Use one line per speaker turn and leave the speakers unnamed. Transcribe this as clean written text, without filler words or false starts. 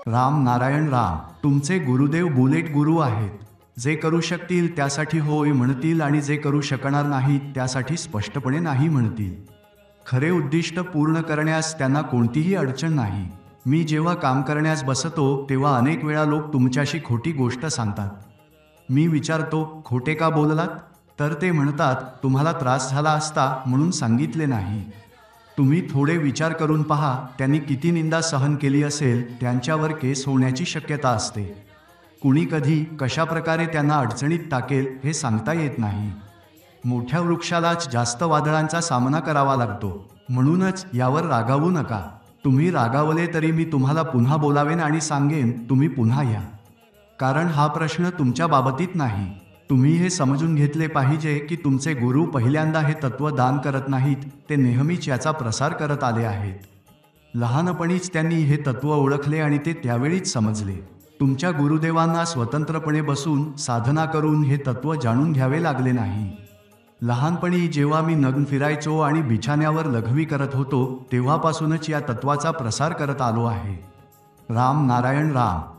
राम नारायण राम. तुमचे गुरुदेव बुलेट गुरु आहेत. जे करू शकतील त्यासाठी होय म्हणतील आणि जे करू शकणार नाहीत त्यासाठी स्पष्टपणे नाही म्हणतील. खरे उद्दिष्ट पूर्ण करण्यास त्यांना कोणतीही अडचण नाही. मी जेव्हा काम करण्यास बसतो तेव्हा अनेक वेळा लोक तुमच्याशी खोटी गोष्ट सांगतात. मी विचारतो, खोटे का बोललात? तर ते म्हणतात, तुम्हाला त्रास झाला असता म्हणून सांगितले नाही. तुम्ही थोडे विचार करून पहा, त्यांनी किती निंदा सहन केली असेल. त्यांच्यावर केस होण्याची शक्यता असते. कुणी कधी कशा प्रकारे त्यांना अडचणीत टाकेल हे सांगता येत नाही. मोठ्या वृक्षालाच जास्त वादळांचा सामना करावा लागतो. म्हणूनच यावर रागावू नका. तुम्ही रागावले तरी मी तुम्हाला पुन्हा बोलावेन आणि सांगेन, तुम्ही पुन्हा या. कारण हा प्रश्न तुमच्या बाबतीत नाही. तुम्ही हे समजून घेतले पाहिजे की तुमचे गुरु पहिल्यांदा हे तत्त्व दान करत नाहीत, ते नेहमीच याचा प्रसार करत आले आहेत. लहानपणीच त्यांनी हे तत्त्व ओळखले आणि ते त्यावेळीच समजले. तुमच्या गुरुदेवांना स्वतंत्रपणे बसून साधना करून हे तत्त्व जाणून घ्यावे लागले नाही. लहानपणी जेव्हा मी नग्न फिरायचो आणि बिछाण्यावर लघवी करत होतो तेव्हापासूनच या तत्त्वाचा प्रसार करत आलो आहे. राम नारायण राम.